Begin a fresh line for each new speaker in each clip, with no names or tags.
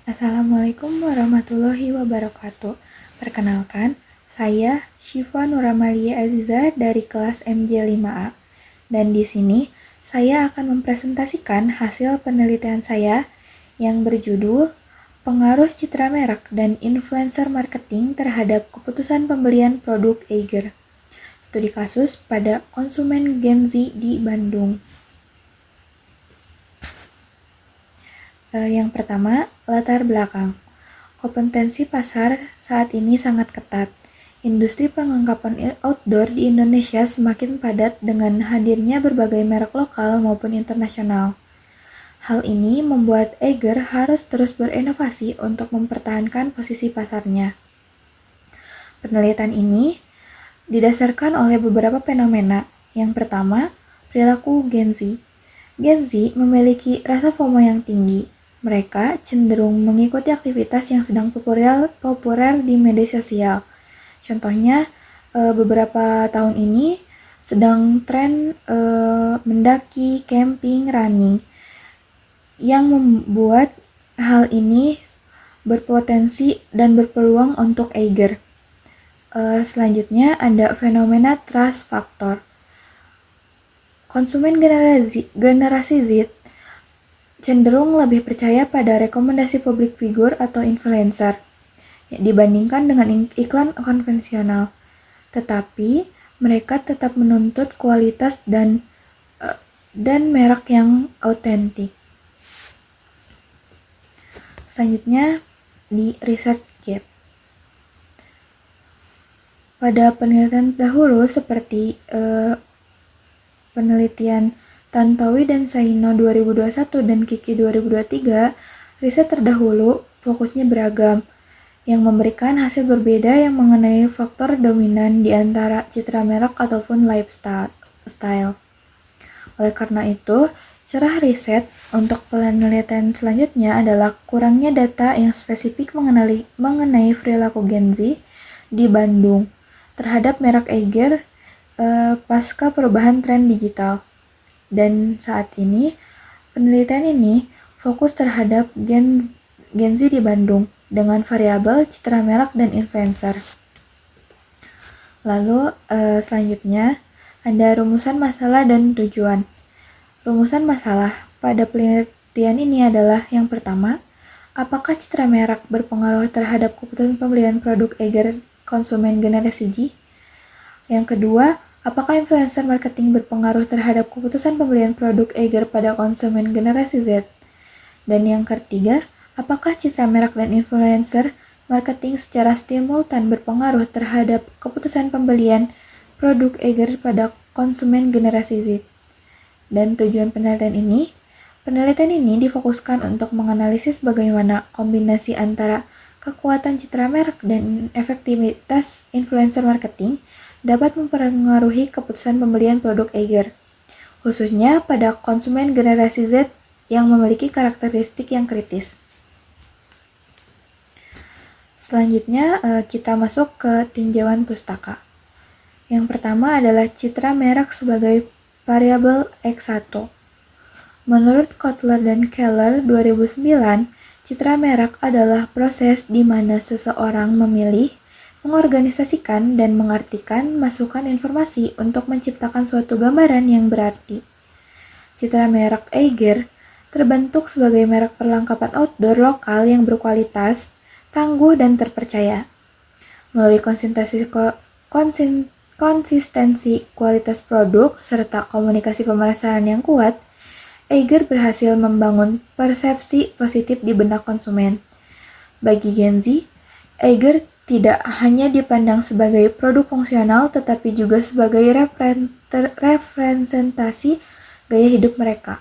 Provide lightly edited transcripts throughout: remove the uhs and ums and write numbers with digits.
Assalamualaikum warahmatullahi wabarakatuh. Perkenalkan, saya Syifa Nuramalia Aziza dari kelas MJ5A. Dan di sini saya akan mempresentasikan hasil penelitian saya yang berjudul Pengaruh Citra Merek dan Influencer Marketing terhadap Keputusan Pembelian Produk Eiger. Studi kasus pada konsumen Gen Z di Bandung. Yang pertama, latar belakang. Kompetensi pasar saat ini sangat ketat. Industri perlengkapan outdoor di Indonesia semakin padat dengan hadirnya berbagai merek lokal maupun internasional. Hal ini membuat Eiger harus terus berinovasi untuk mempertahankan posisi pasarnya. Penelitian ini didasarkan oleh beberapa fenomena. Yang pertama, perilaku Gen Z. Gen Z memiliki rasa FOMO yang tinggi. Mereka cenderung mengikuti aktivitas yang sedang populer di media sosial. Contohnya, beberapa tahun ini sedang tren mendaki, camping, running, yang membuat hal ini berpotensi dan berpeluang untuk Eiger. Selanjutnya ada fenomena trust factor. Konsumen generasi Z cenderung lebih percaya pada rekomendasi public figure atau influencer dibandingkan dengan iklan konvensional. Tetapi mereka tetap menuntut kualitas dan merek yang autentik. Selanjutnya di research gap. Pada penelitian dahulu seperti penelitian Tantowi dan Saino 2021 dan Kiki 2023, riset terdahulu fokusnya beragam, yang memberikan hasil berbeda yang mengenai faktor dominan di antara citra merek ataupun lifestyle. Oleh karena itu, cerah riset untuk penelitian selanjutnya adalah kurangnya data yang spesifik mengenai perilaku Gen Z di Bandung terhadap merek Eiger pasca perubahan tren digital. Dan saat ini, penelitian ini fokus terhadap Gen Z di Bandung dengan variabel citra merek dan influencer. Lalu selanjutnya ada rumusan masalah dan tujuan. Rumusan masalah pada penelitian ini adalah yang pertama, apakah citra merek berpengaruh terhadap keputusan pembelian produk Eiger konsumen generasi Z? Yang kedua, apakah influencer marketing berpengaruh terhadap keputusan pembelian produk Eiger pada konsumen generasi Z? Dan yang ketiga, apakah citra merek dan influencer marketing secara simultan berpengaruh terhadap keputusan pembelian produk Eiger pada konsumen generasi Z? Dan tujuan penelitian ini difokuskan untuk menganalisis bagaimana kombinasi antara kekuatan citra merek dan efektivitas influencer marketing dapat mempengaruhi keputusan pembelian produk Eiger, khususnya pada konsumen generasi Z yang memiliki karakteristik yang kritis. Selanjutnya, kita masuk ke tinjauan pustaka. Yang pertama adalah citra merek sebagai variabel X1. Menurut Kotler dan Keller 2009, citra merek adalah proses di mana seseorang memilih, mengorganisasikan, dan mengartikan masukan informasi untuk menciptakan suatu gambaran yang berarti. Citra merek Eiger terbentuk sebagai merek perlengkapan outdoor lokal yang berkualitas, tangguh, dan terpercaya. Melalui konsistensi kualitas produk serta komunikasi pemasaran yang kuat, Eiger berhasil membangun persepsi positif di benak konsumen. Bagi Gen Z, Eiger tidak hanya dipandang sebagai produk fungsional tetapi juga sebagai representasi gaya hidup mereka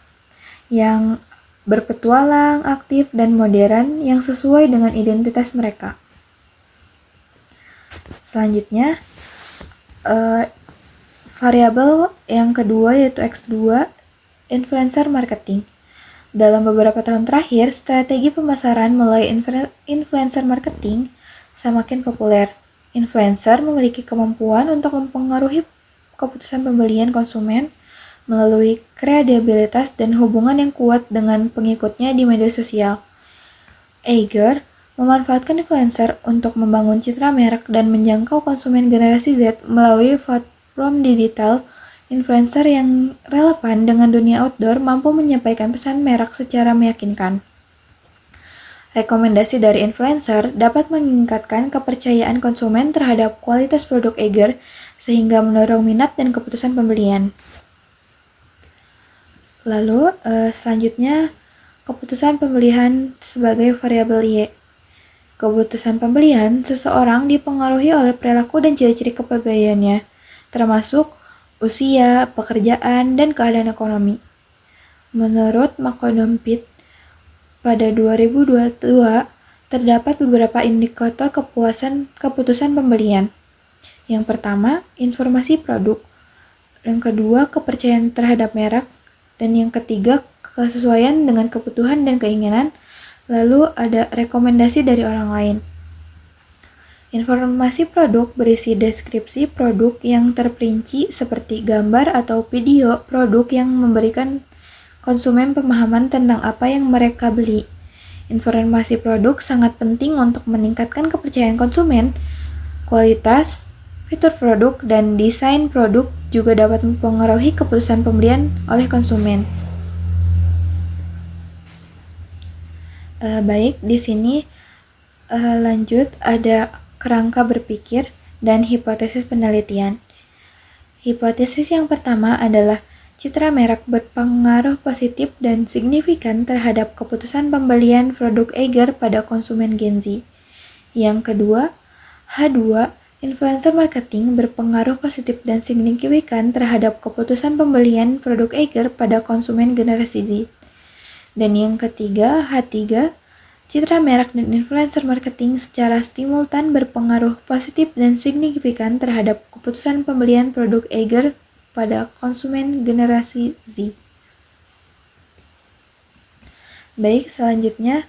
yang berpetualang, aktif, dan modern yang sesuai dengan identitas mereka. Selanjutnya, variabel yang kedua yaitu X2, influencer marketing. Dalam beberapa tahun terakhir, strategi pemasaran melalui influencer marketing semakin populer. Influencer memiliki kemampuan untuk mempengaruhi keputusan pembelian konsumen melalui kredibilitas dan hubungan yang kuat dengan pengikutnya di media sosial. Iger memanfaatkan influencer untuk membangun citra merek dan menjangkau konsumen generasi Z melalui platform digital. Influencer yang relevan dengan dunia outdoor mampu menyampaikan pesan merek secara meyakinkan. Rekomendasi dari influencer dapat meningkatkan kepercayaan konsumen terhadap kualitas produk Iger sehingga mendorong minat dan keputusan pembelian. Lalu selanjutnya keputusan pembelian sebagai variabel Y. Keputusan pembelian seseorang dipengaruhi oleh perilaku dan ciri-ciri kepribadiannya, termasuk usia, pekerjaan, dan keadaan ekonomi. Menurut Makodompit, pada 2022 terdapat beberapa indikator keputusan pembelian. Yang pertama, informasi produk. Yang kedua, kepercayaan terhadap merek. Dan yang ketiga, kesesuaian dengan kebutuhan dan keinginan. Lalu ada rekomendasi dari orang lain. Informasi produk berisi deskripsi produk yang terperinci seperti gambar atau video produk yang memberikan konsumen pemahaman tentang apa yang mereka beli. Informasi produk sangat penting untuk meningkatkan kepercayaan konsumen. Kualitas, fitur produk, dan desain produk juga dapat mempengaruhi keputusan pembelian oleh konsumen. Baik, di sini lanjut ada kerangka berpikir dan hipotesis penelitian. Hipotesis yang pertama adalah citra merek berpengaruh positif dan signifikan terhadap keputusan pembelian produk Iger pada konsumen Gen Z. Yang kedua, H2, influencer marketing berpengaruh positif dan signifikan terhadap keputusan pembelian produk Iger pada konsumen generasi Z. Dan yang ketiga, H3, citra merek dan influencer marketing secara simultan berpengaruh positif dan signifikan terhadap keputusan pembelian produk Iger pada konsumen generasi Z. Baik, selanjutnya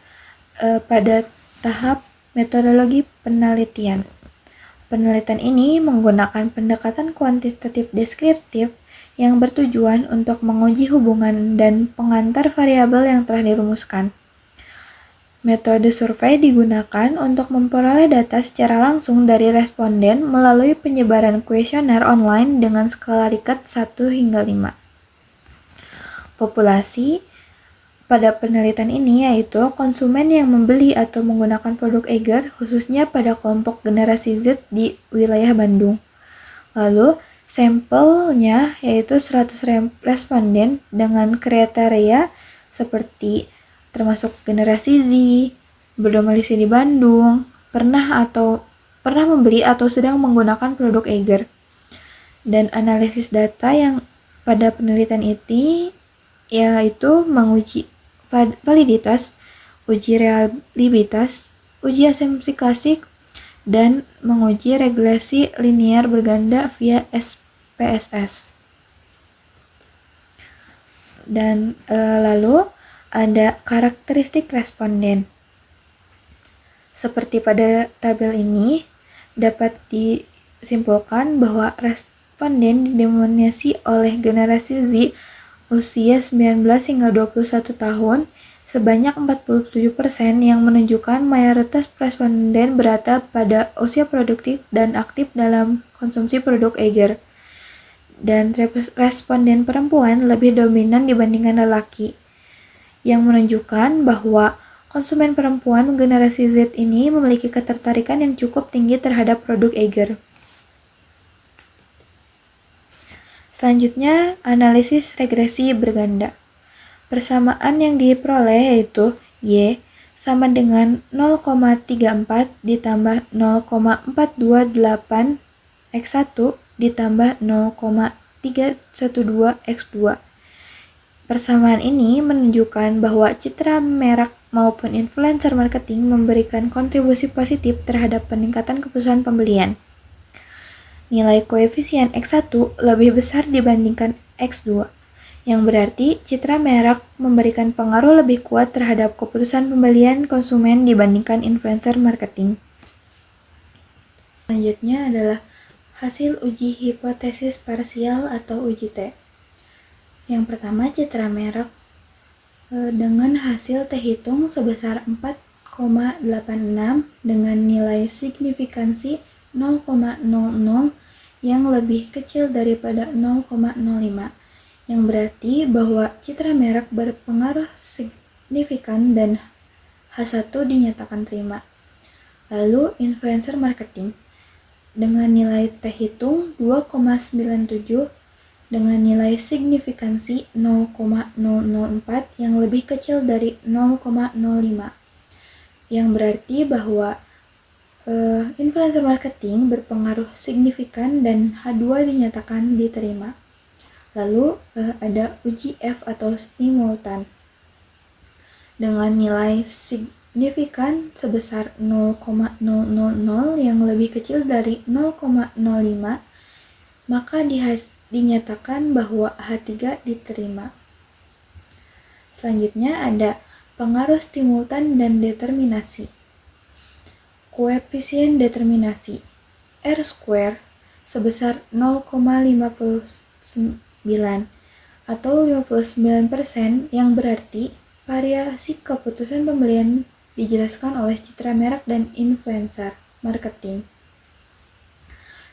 pada tahap metodologi penelitian. Penelitian ini menggunakan pendekatan kuantitatif deskriptif yang bertujuan untuk menguji hubungan dan pengantar variabel yang telah dirumuskan. Metode survei digunakan untuk memperoleh data secara langsung dari responden melalui penyebaran kuesioner online dengan skala Likert 1 hingga 5. Populasi pada penelitian ini yaitu konsumen yang membeli atau menggunakan produk Iger khususnya pada kelompok generasi Z di wilayah Bandung. Lalu sampelnya yaitu 100 responden dengan kriteria seperti termasuk generasi Z, berdomisili di Bandung, pernah membeli atau sedang menggunakan produk Iger. Dan analisis data yang pada penelitian ini yaitu menguji validitas, uji reliabilitas, uji asumsi klasik, dan menguji regresi linear berganda via SPSS. Dan lalu ada karakteristik responden. Seperti pada tabel ini, dapat disimpulkan bahwa responden didominasi oleh generasi Z usia 19 hingga 21 tahun, sebanyak 47% yang menunjukkan mayoritas responden berada pada usia produktif dan aktif dalam konsumsi produk Iger. Dan responden perempuan lebih dominan dibandingkan lelaki, yang menunjukkan bahwa konsumen perempuan generasi Z ini memiliki ketertarikan yang cukup tinggi terhadap produk Iger. Selanjutnya, analisis regresi berganda. Persamaan yang diperoleh yaitu Y sama dengan 0,34 ditambah 0,428 X1 ditambah 0,312 X2. Persamaan ini menunjukkan bahwa citra merek maupun influencer marketing memberikan kontribusi positif terhadap peningkatan keputusan pembelian. Nilai koefisien X1 lebih besar dibandingkan X2, yang berarti citra merek memberikan pengaruh lebih kuat terhadap keputusan pembelian konsumen dibandingkan influencer marketing. Selanjutnya adalah hasil uji hipotesis parsial atau uji T. Yang pertama, citra merek dengan hasil T hitung sebesar 4,5 dengan nilai signifikansi 0,00 yang lebih kecil daripada 0,05, yang berarti bahwa citra merek berpengaruh signifikan dan H1 dinyatakan terima. Lalu influencer marketing dengan nilai T hitung 2,97 dengan nilai signifikansi 0,004 yang lebih kecil dari 0,05, yang berarti bahwa influencer marketing berpengaruh signifikan dan H2 dinyatakan diterima. Lalu ada uji F atau simultan dengan nilai signifikan sebesar 0,000 yang lebih kecil dari 0,05, maka dinyatakan bahwa H3 diterima. Selanjutnya ada pengaruh simultan dan determinasi. Koefisien determinasi R² sebesar 0,59 atau 59%, yang berarti variasi keputusan pembelian dijelaskan oleh citra merek dan influencer marketing.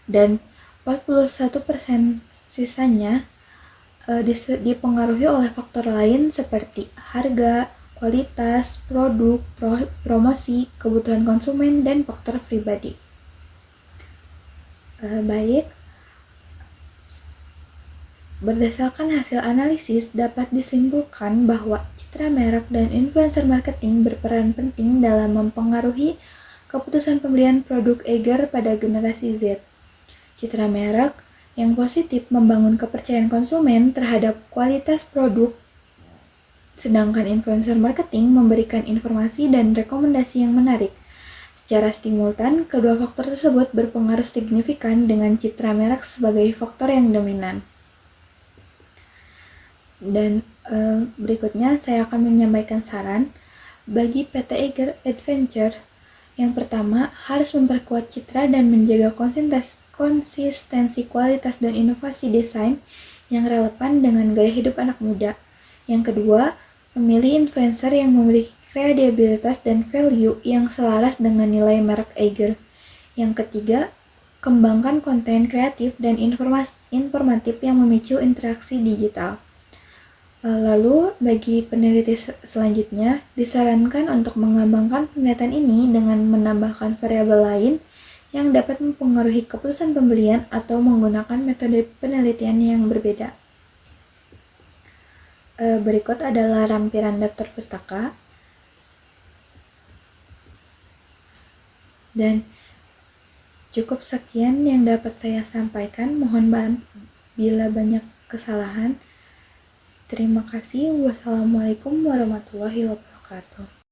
Dan 41% sisanya dipengaruhi oleh faktor lain seperti harga, kualitas, produk, promosi, kebutuhan konsumen, dan faktor pribadi. Baik, berdasarkan hasil analisis dapat disimpulkan bahwa citra merek dan influencer marketing berperan penting dalam mempengaruhi keputusan pembelian produk Eiger pada generasi Z. Citra merek yang positif membangun kepercayaan konsumen terhadap kualitas produk, sedangkan influencer marketing memberikan informasi dan rekomendasi yang menarik. Secara simultan, kedua faktor tersebut berpengaruh signifikan dengan citra merek sebagai faktor yang dominan. Dan berikutnya saya akan menyampaikan saran bagi PT Eiger Adventure. Yang pertama, harus memperkuat citra dan menjaga konsistensi kualitas dan inovasi desain yang relevan dengan gaya hidup anak muda. Yang kedua, memilih influencer yang memiliki kredibilitas dan value yang selaras dengan nilai merek Eiger. Yang ketiga, kembangkan konten kreatif dan informatif yang memicu interaksi digital. Lalu, bagi peneliti selanjutnya, disarankan untuk mengembangkan penelitian ini dengan menambahkan variabel lain yang dapat mempengaruhi keputusan pembelian atau menggunakan metode penelitian yang berbeda. Berikut adalah lampiran daftar pustaka. Dan cukup sekian yang dapat saya sampaikan. Mohon maaf bila banyak kesalahan. Terima kasih. Wassalamualaikum warahmatullahi wabarakatuh.